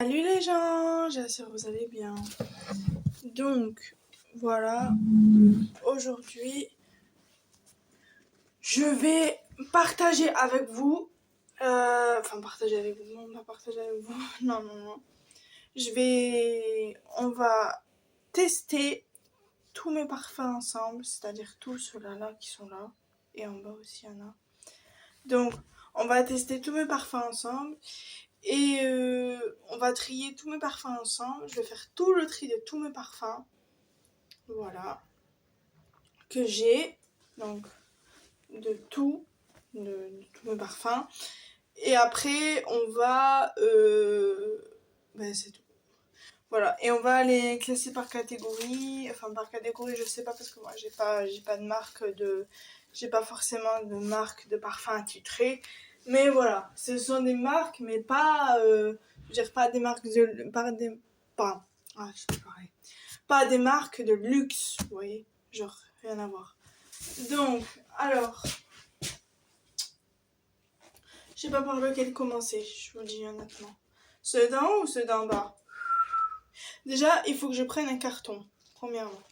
Salut les gens, j'espère que vous allez bien. Donc, voilà, aujourd'hui, je vais partager avec vous, partager avec vous, non, pas partager avec vous, non. On va tester tous mes parfums ensemble, c'est-à-dire tous ceux-là qui sont là, et en bas aussi il y en a. Donc, on va tester tous mes parfums ensemble. Et on va trier tous mes parfums ensemble. Je vais faire tout le tri de tous mes parfums. Voilà. Que j'ai. Donc, de tous mes parfums. Et après, on va... c'est tout. Voilà. Et on va les classer par catégorie. Enfin, par catégorie, je sais pas parce que moi, j'ai pas de marque de... J'ai pas forcément de marque de parfum attitré. Mais voilà, ce sont des marques, mais pas, je veux dire, pas des marques de, pas des marques de luxe, vous voyez, genre, rien à voir. Donc, alors, je sais pas par lequel commencer, je vous le dis honnêtement. Ceux d'en haut ou ceux d'en bas? Déjà, il faut que je prenne un carton, premièrement.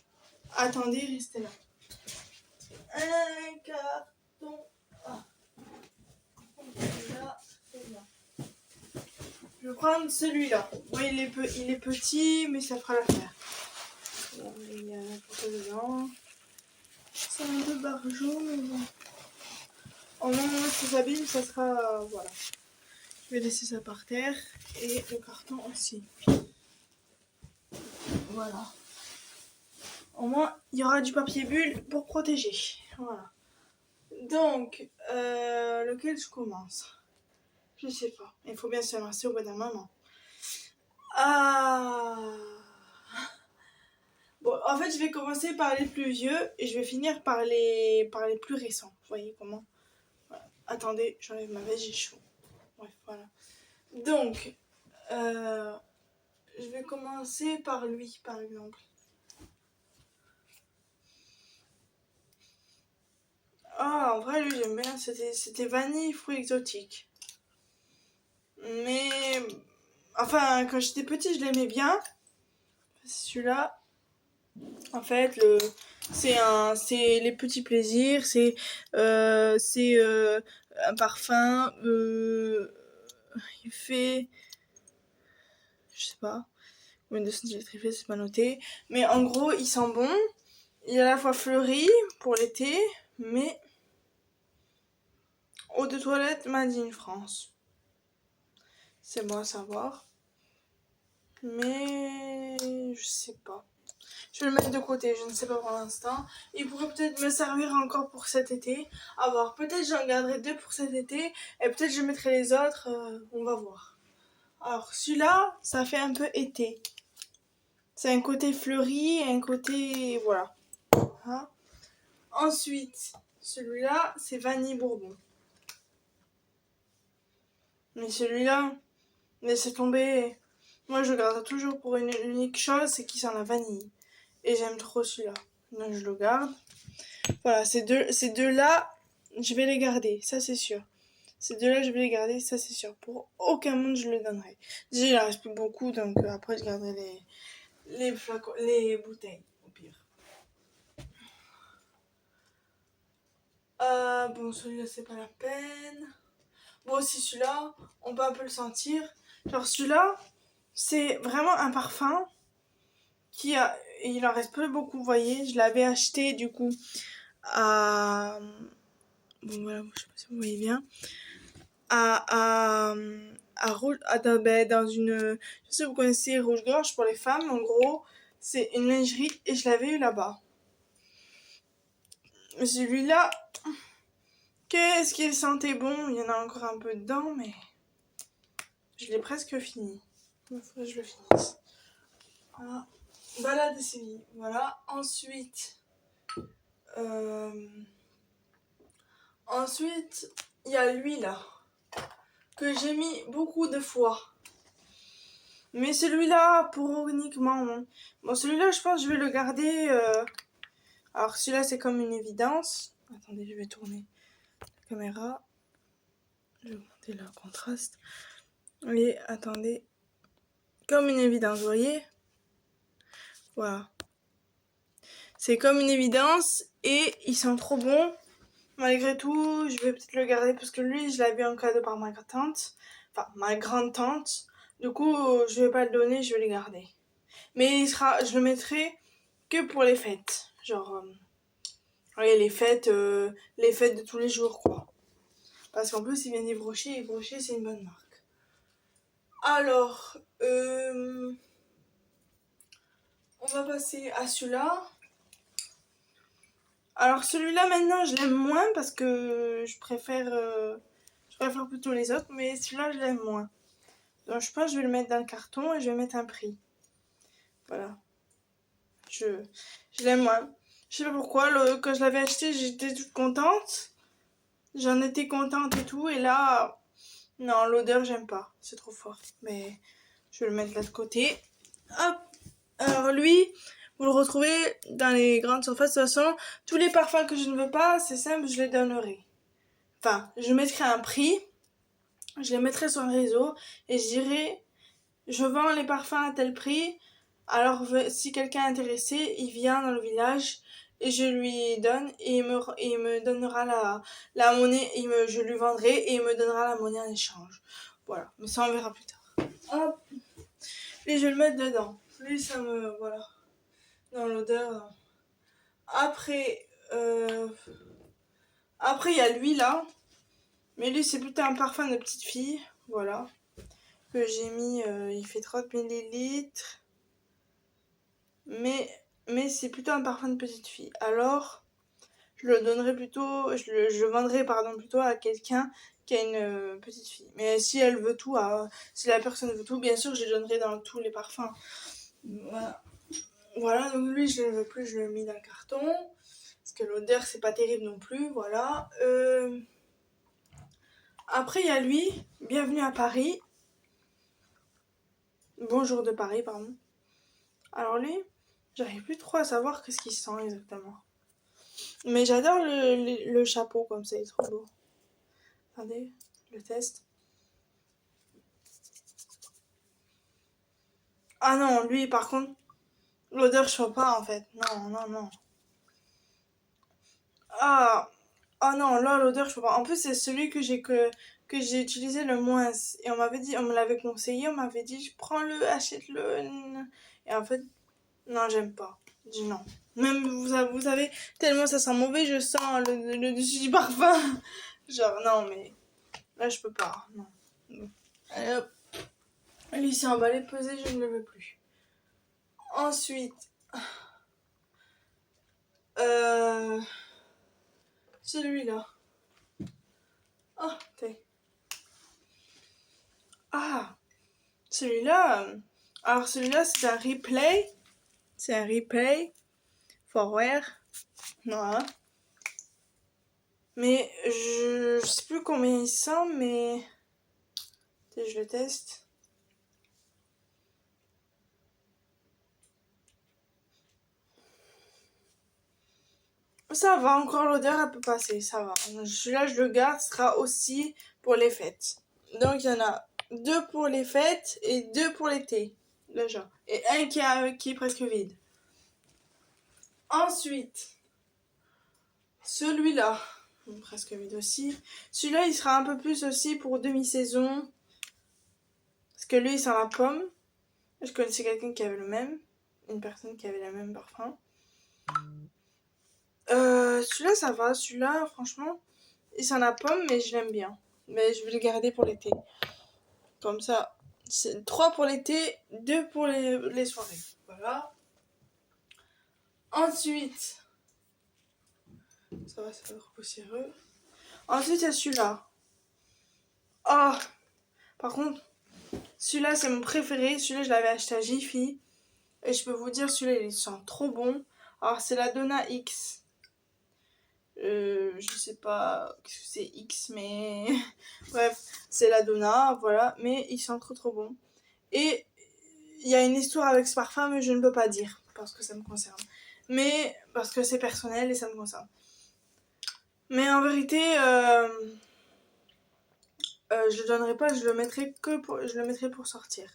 Attendez, restez là. Un carton. Ah. Là, c'est là. Je vais prendre celui-là. Ouais, il est petit, mais ça fera l'affaire. Bon, il y a la photo dedans. C'est un peu barjot, mais bon. Au moment où ça s'abîme, ça sera... voilà. Je vais laisser ça par terre. Et le carton aussi. Voilà. Au moins, il y aura du papier bulle pour protéger. Voilà. Donc, lequel je commence? Je sais pas. Il faut bien se lancer au bout d'un moment. Bon, en fait, je vais commencer par les plus vieux et je vais finir par les plus récents. Vous voyez comment? Voilà. Attendez, j'enlève ma veste, j'ai chaud. Bref, voilà. Donc, je vais commencer par lui, par exemple. Ah, en vrai, lui, j'aime bien. C'était vanille, fruits exotiques. Mais, enfin, quand j'étais petite, je l'aimais bien. C'est celui-là. En fait, c'est les petits plaisirs. C'est un parfum. Il fait, je sais pas, combien de centilitres il fait, c'est pas noté. Mais en gros, il sent bon. Il est à la fois fleuri pour l'été, mais eau de toilette made in France. C'est bon à savoir. Mais je sais pas. Je vais le mettre de côté, je ne sais pas pour l'instant. Il pourrait peut-être me servir encore pour cet été. À voir, peut-être j'en garderai 2 pour cet été. Et peut-être je mettrai les autres, on va voir. Alors celui-là, ça fait un peu été. C'est un côté fleuri et un côté... voilà. Hein. Ensuite, celui-là, c'est vanille bourbon. Mais celui-là, laissez tomber. Moi, je garde toujours pour une unique chose, c'est qu'il sent la vanille. Et j'aime trop celui-là. Donc, je le garde. Voilà, ces deux-là, je vais les garder, ça c'est sûr. Ces deux-là, je vais les garder, ça c'est sûr. Pour aucun monde, je les donnerai. Déjà, il en reste plus beaucoup, donc après, je garderai les flacons, les bouteilles, au pire. Bon, celui-là, c'est pas la peine. Bon, aussi celui-là, on peut un peu le sentir. Genre, celui-là, c'est vraiment un parfum il en reste plus beaucoup, vous voyez. Je l'avais acheté, du coup, à... bon, voilà, je sais pas si vous voyez bien. Dans une... Je sais pas si vous connaissez Rouge-Gorge pour les femmes, en gros. C'est une lingerie et je l'avais eu là-bas. Celui-là, qu'est-ce qu'il sentait bon. Il y en a encore un peu dedans, mais je l'ai presque fini. Il faudrait que je le finisse. Voilà. Balade de Séville. Voilà. Ensuite, il y a lui là, que j'ai mis beaucoup de fois. Mais celui-là, pour uniquement... Bon, celui-là, je pense que je vais le garder... Alors, celui-là, c'est comme une évidence. Attendez, je vais tourner la caméra. Je vais augmenter le contraste. Oui, attendez. comme une évidence, vous voyez? Voilà. C'est comme une évidence et ils sont trop bons. Malgré tout, je vais peut-être le garder parce que lui, je l'avais en cadeau par ma tante. Enfin, ma grande tante. Du coup, je vais pas le donner, je vais le garder. Mais je le mettrai que pour les fêtes. Genre, ouais, les fêtes de tous les jours, quoi. Parce qu'en plus, il vient d'Yves Rocher. Yves Rocher, c'est une bonne marque. Alors, on va passer à celui-là. Alors, celui-là, maintenant, je l'aime moins parce que je préfère plutôt les autres. Mais celui-là, je l'aime moins. Donc, je pense que je vais le mettre dans le carton et je vais mettre un prix. Voilà. Je l'aime moins. Je sais pas pourquoi. Quand je l'avais acheté, j'étais toute contente. J'en étais contente et tout. Et là, non, l'odeur, j'aime pas. C'est trop fort. Mais je vais le mettre de l'autre côté. Hop. Alors lui, vous le retrouvez dans les grandes surfaces. De toute façon, tous les parfums que je ne veux pas, c'est simple, je les donnerai. Enfin, je mettrai un prix. Je les mettrai sur un réseau. Et je dirai, je vends les parfums à tel prix. Alors, si quelqu'un est intéressé, il vient dans le village et je lui donne et il me donnera la monnaie, je lui vendrai et il me donnera la monnaie en échange. Voilà, mais ça on verra plus tard. Hop, et je vais le mettre dedans. Lui, ça me... Voilà. Dans l'odeur. Après, après il y a lui là. Mais lui, c'est plutôt un parfum de petite fille. Voilà. Que j'ai mis, il fait 30 millilitres. Mais c'est plutôt un parfum de petite fille. Alors, je le donnerai plutôt, je le vendrai pardon plutôt à quelqu'un qui a une petite fille. Mais si elle veut tout, si la personne veut tout, bien sûr, je le donnerai dans tous les parfums. Voilà. Voilà, donc lui, je ne le veux plus, je le mets dans le carton. Parce que l'odeur, c'est pas terrible non plus, voilà. Après, il y a lui, Bienvenue à Paris. Bonjour de Paris, pardon. Alors lui, j'arrive plus trop à savoir qu'est-ce qu'il sent exactement. Mais j'adore le chapeau comme ça, il est trop beau. Attendez, le test. Ah non, lui par contre, l'odeur je vois pas en fait. Non, non, non. Ah, ah non, là l'odeur je vois pas. En plus c'est celui que j'ai utilisé le moins. Et on me l'avait conseillé, on m'avait dit prends-le, achète-le. Et en fait, non, j'aime pas. Je dis non. Même vous savez, tellement ça sent mauvais, je sens le dessus du parfum. Genre non mais là je peux pas. Non. Allez hop. Lui c'est emballé, pesé, je ne le veux plus. Ensuite, euh, celui-là. Ah, t'es. Ah, celui-là. Alors celui-là, c'est un replay. C'est un replay for wear. Voilà. Mais je sais plus combien il sent, mais je le teste. Ça va, encore l'odeur, elle peut passer, ça va. Celui-là, je le garde, ce sera aussi pour les fêtes. Donc, il y en a 2 pour les fêtes et 2 pour l'été. Déjà. Et un qui est presque vide. Ensuite, celui-là, presque vide aussi. Celui-là, il sera un peu plus aussi pour demi-saison. Parce que lui, il sent la pomme. Je connaissais quelqu'un qui avait le même. Une personne qui avait le même parfum. Celui-là, ça va. Celui-là, franchement, il sent la pomme, mais je l'aime bien. Mais je vais le garder pour l'été. Comme ça, c'est 3 pour l'été, 2 pour les soirées. Voilà. Ensuite, ça va être poussiéreux. Ensuite, il y a celui-là. Ah, par contre, celui-là, c'est mon préféré. Celui-là, je l'avais acheté à Jiffy. Et je peux vous dire, celui-là, il sent trop bon. Alors, c'est la Donna X. Je sais pas ce que c'est X, mais... Bref, c'est la Donna, voilà. Mais il sent trop trop bon. Et il y a une histoire avec ce parfum, mais je ne peux pas dire. Parce que ça me concerne. Mais parce que c'est personnel et ça me concerne. Mais en vérité... je le donnerai pas, je le mettrai pour sortir.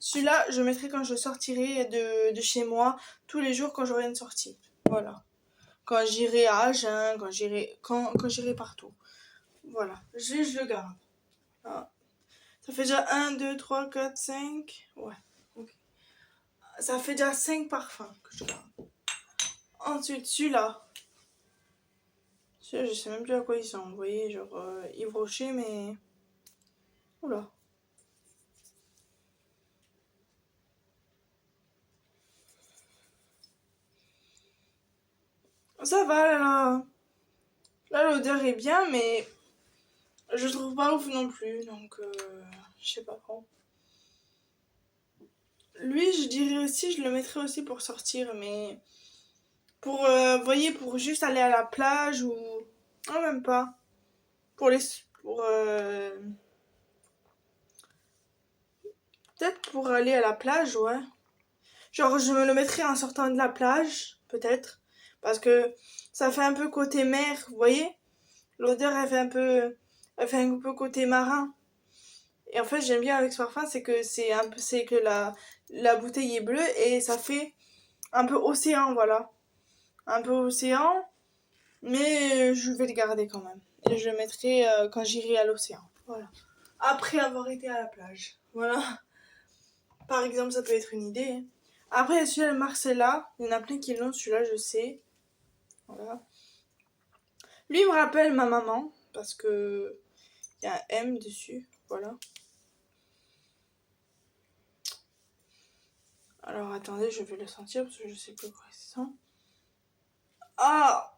Celui-là, je le mettrai quand je sortirai de chez moi, tous les jours quand j'aurai une sortie. Voilà. Quand j'irai à Agen, quand j'irai partout. Voilà. Je le garde. Ah. Ça fait déjà 1, 2, 3, 4, 5. Ouais. Ok. Ça fait déjà 5 parfums que je garde. Ensuite, celui-là. Celui-là, je sais même plus à quoi ils sont. Vous voyez, genre Yves Rocher, mais... Oula. Ça va, là. Là, l'odeur est bien, mais je trouve pas ouf non plus. Donc, je sais pas trop. Lui, je dirais aussi, je le mettrais aussi pour sortir, mais... Pour, vous voyez, pour juste aller à la plage ou... Non, même pas. Pour les... Pour, peut-être pour aller à la plage, ouais. Genre, je me le mettrais en sortant de la plage, peut-être. Parce que ça fait un peu côté mer, vous voyez? L'odeur, elle fait un peu côté marin. Et en fait, j'aime bien avec ce parfum, c'est que c'est que la bouteille est bleue et ça fait un peu océan, voilà. Un peu océan, mais je vais le garder quand même. Et je le mettrai quand j'irai à l'océan, voilà. Après avoir été à la plage, voilà. Par exemple, ça peut être une idée, hein. Après, il y a celui-là, le Marcella. Il y en a plein qui l'ont, celui-là, je sais. Voilà. Lui, il me rappelle ma maman, parce que il y a un M dessus, voilà. Alors, attendez, je vais le sentir, parce que je sais plus quoi ça sent. Ah!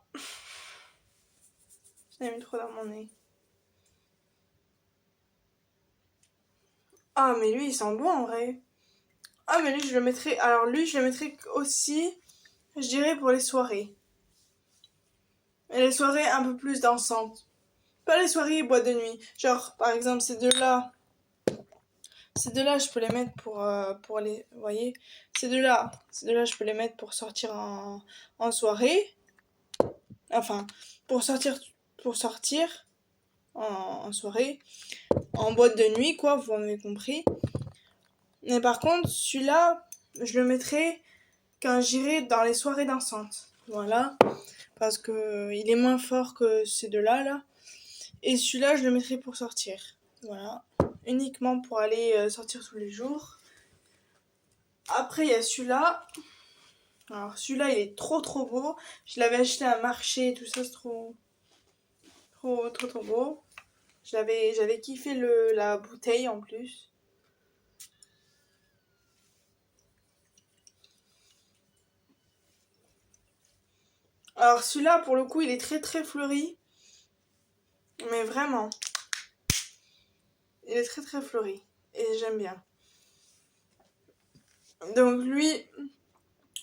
J'en ai mis trop dans mon nez. Ah, mais lui, il sent bon, en vrai. Ah, mais lui, je le mettrais... Alors, lui, je le mettrais aussi, je dirais, pour les soirées. Et les soirées un peu plus dansantes. Pas les soirées boîte de nuit. Genre, par exemple, ces deux-là, je peux les mettre pour les... Vous voyez? Ces deux-là, je peux les mettre pour sortir en soirée. Enfin, pour sortir, pour sortir en soirée. En boîte de nuit, quoi, vous m'avez compris. Mais par contre, celui-là, je le mettrai quand j'irai dans les soirées dansantes. Voilà. Parce que il est moins fort que ces deux-là, là. Et celui-là, je le mettrai pour sortir. Voilà. Uniquement pour aller sortir tous les jours. Après, il y a celui-là. Alors, celui-là, il est trop trop beau. Je l'avais acheté à un marché, tout ça, c'est trop trop trop trop beau. J'avais kiffé la bouteille en plus. Alors, celui-là, pour le coup, il est très très fleuri. Mais vraiment. Il est très très fleuri. Et j'aime bien. Donc, lui,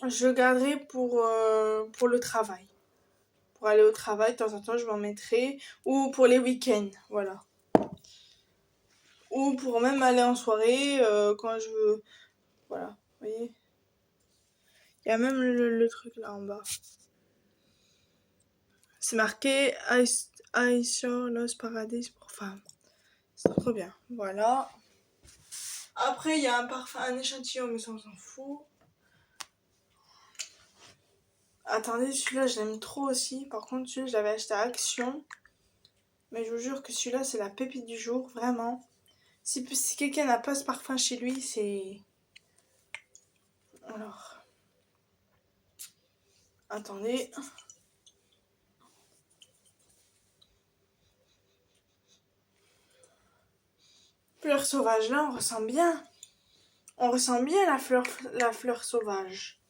je le garderai pour le travail. Pour aller au travail, de temps en temps, je m'en mettrai. Ou pour les week-ends, voilà. Ou pour même aller en soirée quand je veux. Voilà, vous voyez. Il y a même le truc là en bas. C'est marqué Ice sur Los Paradis pour femmes. C'est trop bien. Voilà. Après, il y a un parfum, un échantillon, mais ça on s'en fout. Attendez, celui-là, je l'aime trop aussi. Par contre, celui-là, je l'avais acheté à Action. Mais je vous jure que celui-là, c'est la pépite du jour, vraiment. Si quelqu'un n'a pas ce parfum chez lui, c'est... Alors... Attendez. Fleur sauvage, là, on ressent bien. On ressent bien la fleur sauvage.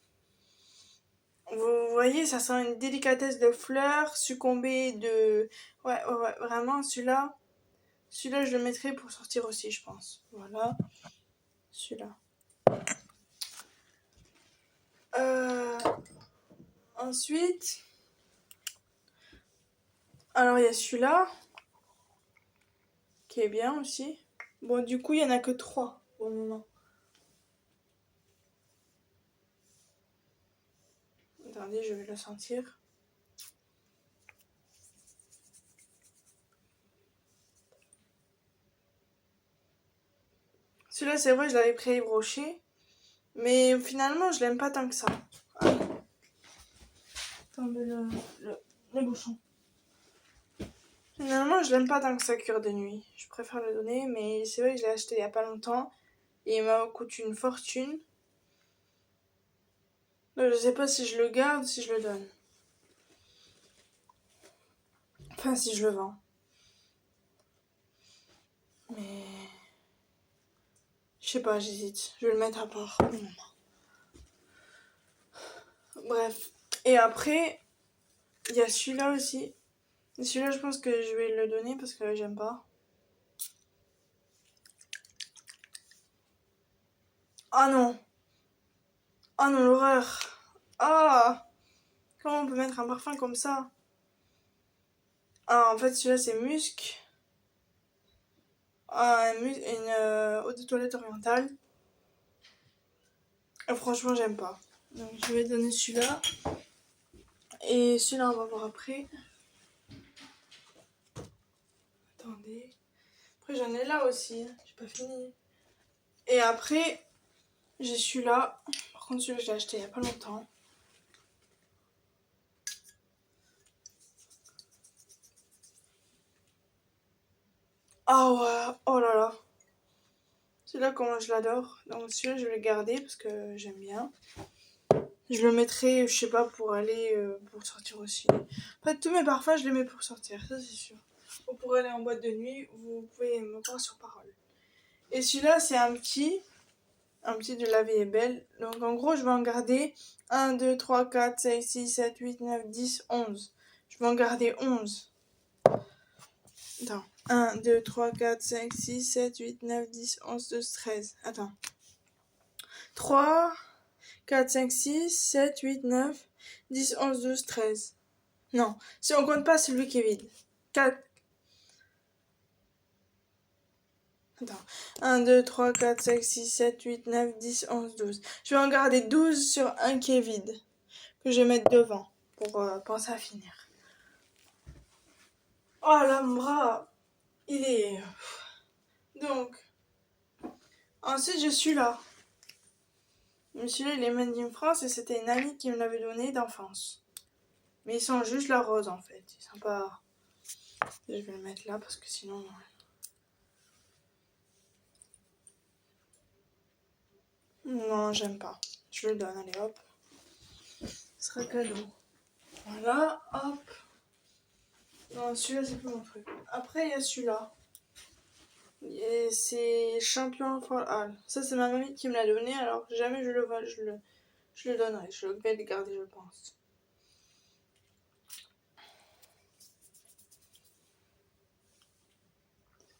Vous voyez, ça sent une délicatesse de fleurs, succombée de... Ouais, ouais, ouais, vraiment, celui-là, je le mettrai pour sortir aussi, je pense. Voilà, celui-là. Euh, Ensuite, alors il y a celui-là, qui est bien aussi. Bon, du coup, il y en a que 3 pour le moment. Attendez, je vais le sentir. Celui-là, c'est vrai, je l'avais pris à Yves Rocher. Mais finalement, je l'aime pas tant que ça. Ah. Attendez le bouchon. Finalement, je l'aime pas tant que ça, cure de nuit. Je préfère le donner, mais c'est vrai que je l'ai acheté il y a pas longtemps. Et il m'a coûté une fortune. Donc, je sais pas si je le garde ou si je le donne. Enfin, si je le vends. Mais... je sais pas, j'hésite. Je vais le mettre à part. Bref. Et après, il y a celui-là aussi. Et celui-là, je pense que je vais le donner parce que j'aime pas. Ah non. Ah non, l'horreur. Ah. Comment on peut mettre un parfum comme ça? Ah, en fait, celui-là, c'est Musc. Ah, une eau de toilette orientale. Et franchement, j'aime pas. Donc, je vais donner celui-là. Et celui-là, on va voir après. Attendez. Après, j'en ai là aussi. J'ai pas fini. Et après, j'ai celui-là. Par contre, celui-là, je l'ai acheté il y a pas longtemps. Ah ouais. Oh là là. Celui-là, comment je l'adore. Donc, celui-là, je vais le garder parce que j'aime bien. Je le mettrai, je sais pas, pour aller, pour sortir aussi. En fait, tous mes parfums, je les mets pour sortir, ça c'est sûr. Ou pour aller en boîte de nuit, vous pouvez me croire sur parole. Et celui-là, c'est un petit de La Vie est Belle. Donc en gros, je vais en garder 1, 2, 3, 4, 5, 6, 7, 8, 9, 10, 11. Je vais en garder 11. Attends. 1, 2, 3, 4, 5, 6, 7, 8, 9, 10, 11, 12, 13. Attends. 3, 4, 5, 6, 7, 8, 9, 10, 11, 12, 13. Non, si on compte pas celui qui est vide. 4. Attends. 1, 2, 3, 4, 5, 6, 7, 8, 9, 10, 11, 12. Je vais en garder 12 sur un qui est vide. Que je vais mettre devant. Pour penser à finir. Oh là, mon bras. Il est... Donc. Ensuite, je suis là. Celui-là, il est made in France et c'était une amie qui me l'avait donné d'enfance. Mais ils sont juste la rose en fait. Ils sont pas... Je vais le mettre là parce que sinon... Non, j'aime pas. Je le donne, allez hop. Ce sera cadeau. Voilà, hop. Non, celui-là, c'est plus mon truc. Après, il y a celui-là. Et c'est Champion for All. Ça, c'est ma mamie qui me l'a donné. Alors, jamais je le vois, je le donnerai. Je vais le garder, je pense.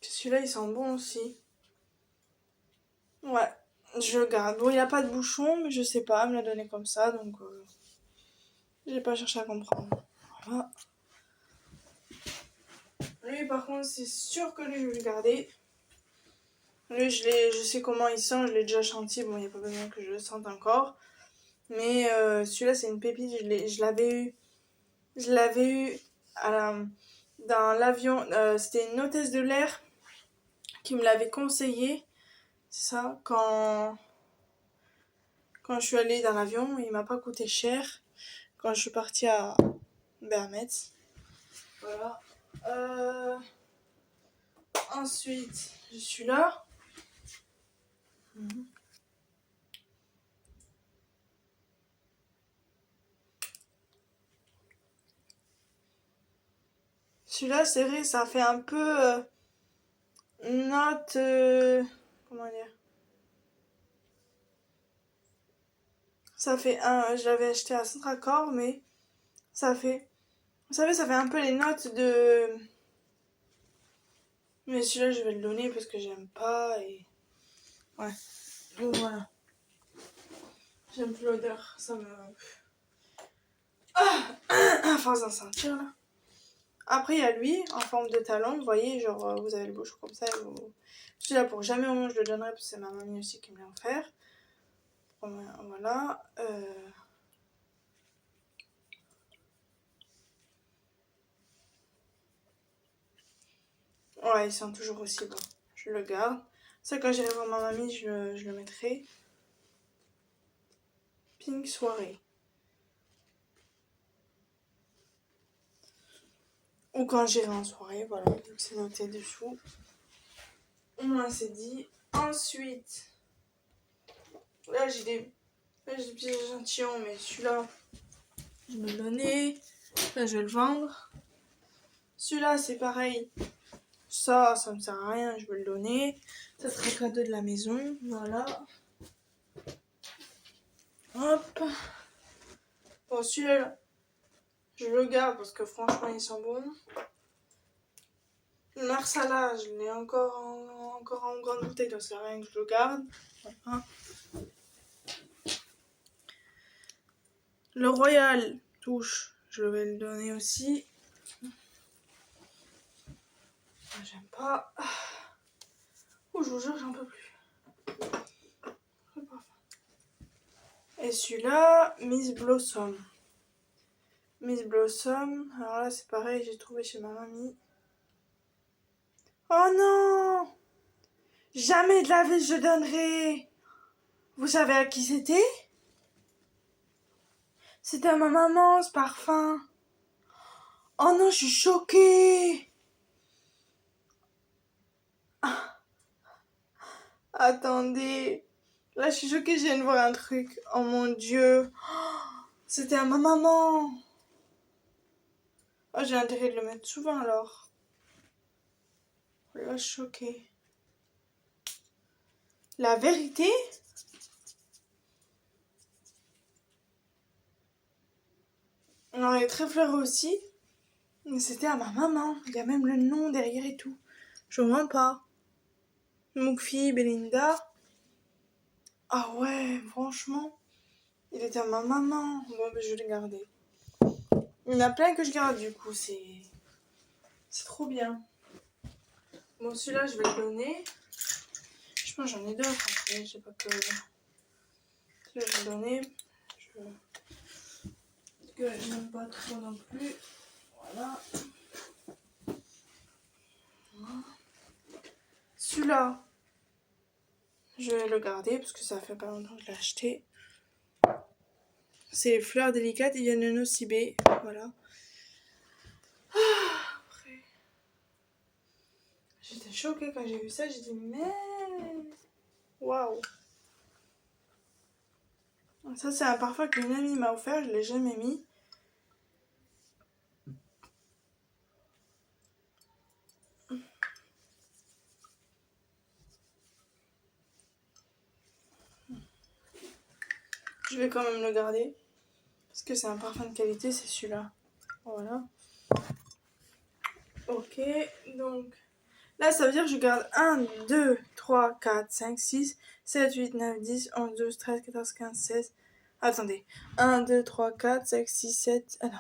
Celui-là, il sent bon aussi. Ouais, je le garde. Bon, il a pas de bouchon, mais je sais pas. Elle me l'a donné comme ça, donc j'ai pas cherché à comprendre. Voilà. Lui, par contre, c'est sûr que lui, je vais le garder. Lui, je sais comment il sent, je l'ai déjà senti. Bon, il n'y a pas besoin que je le sente encore. Mais celui-là, c'est une pépite. Je l'avais eu dans l'avion. C'était une hôtesse de l'air qui me l'avait conseillé. C'est ça, quand je suis allée dans l'avion, il m'a pas coûté cher. Quand je suis partie à Metz. Voilà. Ensuite, je suis là. Celui-là, c'est vrai, ça fait un peu note. Comment dire? Ça fait un. Je l'avais acheté à Centracor, mais ça fait. Vous savez, ça fait un peu les notes de. Mais celui-là, je vais le donner parce que j'aime pas et. Ouais. Donc voilà. J'aime plus l'odeur. Ça me. À force d'en sentir là. Après, il y a lui en forme de talon. Vous voyez, genre, vous avez le bouchon comme ça. Celui-là, pour jamais au moins, je le donnerai parce que c'est ma mamie aussi qui me l'a offert. Voilà. Ouais, ils sont toujours aussi bons. Je le garde. Ça, quand j'irai voir ma mamie, je le mettrai. Pink soirée. Ou quand j'irai en soirée, voilà. Donc c'est noté dessous. Au moins c'est dit. Ensuite, là j'ai des petits échantillons, mais celui-là, je vais le donner. Là, je vais le vendre. Celui-là, c'est pareil. Ça me sert à rien, je vais le donner. Ça sera cadeau de la maison. Voilà. Hop. Bon, celui-là, je le garde parce que franchement, il sent bon. Le marsala, je l'ai encore en grande bouteille, donc c'est rien que je le garde. Voilà. Le Royal Touche, je vais le donner aussi. J'aime pas. Oh, je vous jure, j'en peux plus. Et celui-là, Miss Blossom. Miss Blossom, alors là c'est pareil, j'ai trouvé chez ma mamie. Oh non! Jamais de la vie je donnerai! Vous savez à qui c'était? C'était à ma maman ce parfum. Oh non, je suis choquée! Ah, attendez. Là je suis choquée, je viens de voir un truc. Oh mon dieu! C'était à ma maman! Oh, j'ai intérêt de le mettre souvent alors. Là, je suis choquée. La vérité? On est très fleuré aussi. Mais c'était à ma maman. Il y a même le nom derrière et tout. Je vois pas. Moukfi, Belinda. Ah ouais, franchement. Il était à ma maman. Bon, ben, je l'ai gardé. Il y en a plein que je garde du coup. C'est trop bien. Bon, celui-là, je vais le donner. Je pense que j'en ai d'autres après. Je sais pas que. Celui-là, je vais le donner. Que je n'aime pas trop non plus. Voilà. Celui-là, je vais le garder parce que ça fait pas longtemps que je l'ai acheté. C'est fleurs délicates, il y a une nocibé. Voilà. Après, j'étais choquée quand j'ai vu ça. J'ai dit, mais. Waouh! Ça, c'est un parfum qu'une amie m'a offert. Je l'ai jamais mis. Je vais quand même le garder. Parce que c'est un parfum de qualité, c'est celui-là. Voilà. Ok, donc. Là, ça veut dire que je garde 1, 2, 3, 4, 5, 6, 7, 8, 9, 10, 11, 12, 13, 14, 15, 16. Attendez. 1, 2, 3, 4, 5, 6, 7. Ah non.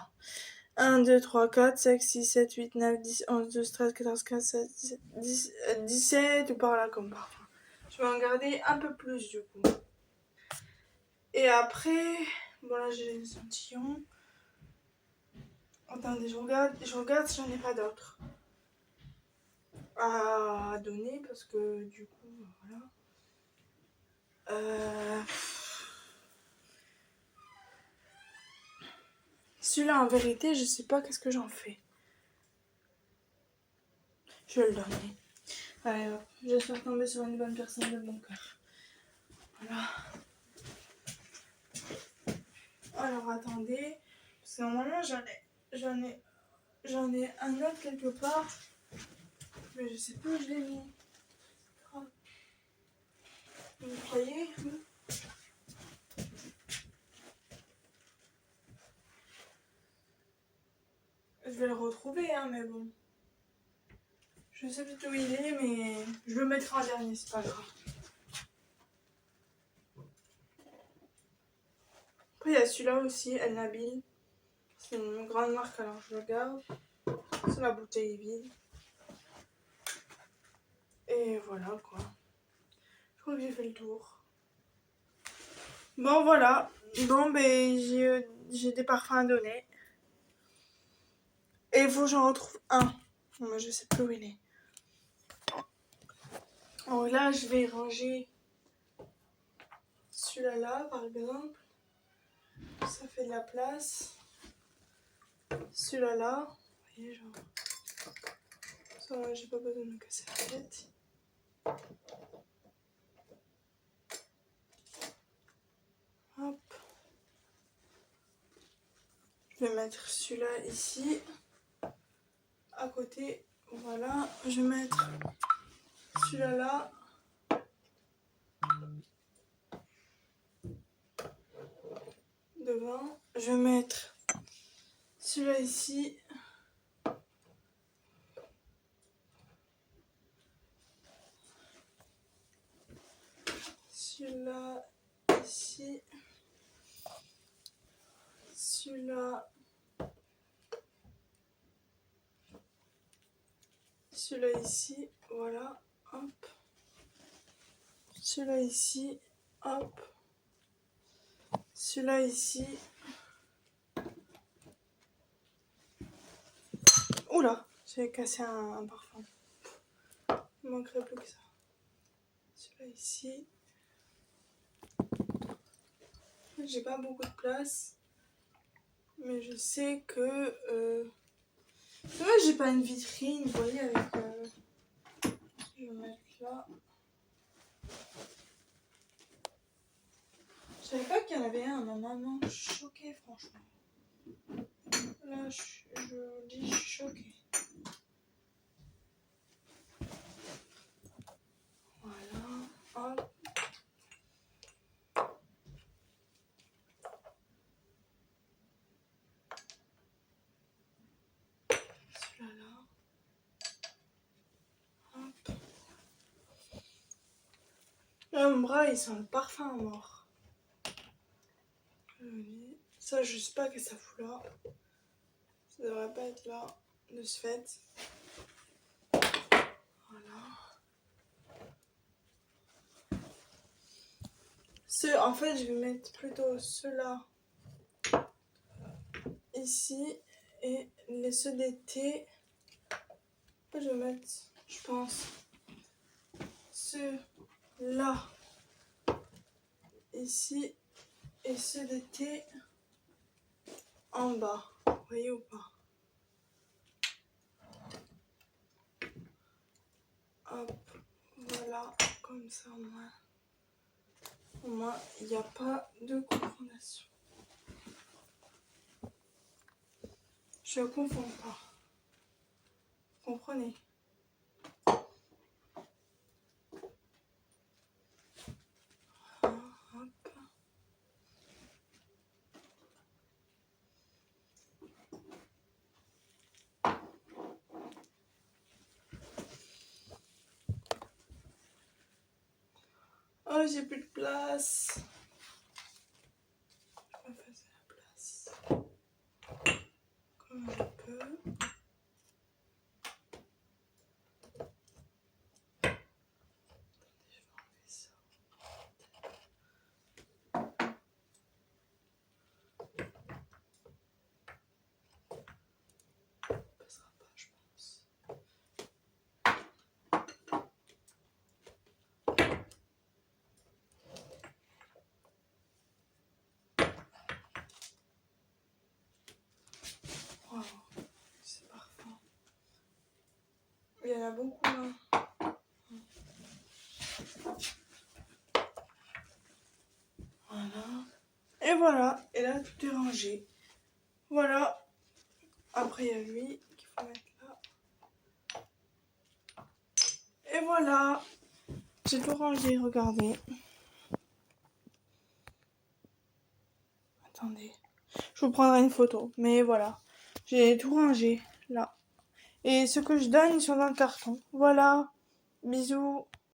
1, 2, 3, 4, 5, 6, 7, 8, 9, 10, 11, 12, 13, 14, 15, 16, 17, 17 ou par là comme parfum. Je vais en garder un peu plus du coup. Et après, bon là j'ai les échantillons. Attendez, je regarde si j'en ai pas d'autres à donner parce que du coup, voilà. Celui-là en vérité, je sais pas qu'est-ce que j'en fais. Je vais le donner. Allez, j'espère tomber sur une bonne personne de bon cœur. Voilà. Alors attendez, parce que normalement j'en ai un autre quelque part, mais je sais plus où je l'ai mis. Oh. Vous voyez? Je vais le retrouver, hein, mais bon. Je sais plus où il est, mais je le mettrai en dernier, c'est pas grave. Après il y a celui-là aussi, El Nabil. C'est une grande marque, alors je le garde. C'est la bouteille vide. Et voilà quoi. Je crois que j'ai fait le tour. Bon voilà. Bon ben j'ai des parfums à donner. Et il faut que j'en retrouve un. Bon, mais je sais plus où il est. Donc là, je vais ranger celui-là là, par exemple. Ça fait de la place. Celui-là là. Vous voyez, genre. Ça, moi, j'ai pas besoin de me casser la tête. Hop. Je vais mettre celui-là ici. À côté. Voilà. Je vais mettre celui-là là. Devant. Je vais mettre celui-là ici. Celui-là ici. Celui-là. Celui-là ici. Voilà. Hop. Celui-là ici. Hop. Celui-là ici. Oula, j'ai cassé un parfum. Il ne manquerait plus que ça. Celui-là ici. J'ai pas beaucoup de place. Mais je sais que... C'est vrai que j'ai pas une vitrine, vous voyez, avec... Je vais mettre là. Je savais pas qu'il y en avait un, ma maman. Je suis choquée, franchement. Là, je dis, je suis choquée. Voilà, hop. Celui-là, là. Hop. Là, mon bras, il sent le parfum à mort. Ça, je sais pas que ça fout là. Ça devrait pas être là, de ce fait. Voilà. En fait, je vais mettre plutôt ceux-là ici et ceux d'été. Je vais mettre, je pense, ceux-là ici et ceux d'été en bas. Vous voyez ou pas? Hop, voilà, comme ça au moins. Au moins, il n'y a pas de confondation. Je ne confonds pas. Vous comprenez? Hop. Oh, j'ai plus de place. Je vais faire la place comme je peux. Wow, c'est parfait. Il y en a beaucoup là. Voilà. Et voilà. Et là, tout est rangé. Voilà. Après, il y a lui qu'il faut mettre là. Et voilà. J'ai tout rangé, regardez. Attendez. Je vous prendrai une photo. Mais voilà. J'ai tout rangé là. Et ce que je donne, ils sont dans le carton. Voilà. Bisous.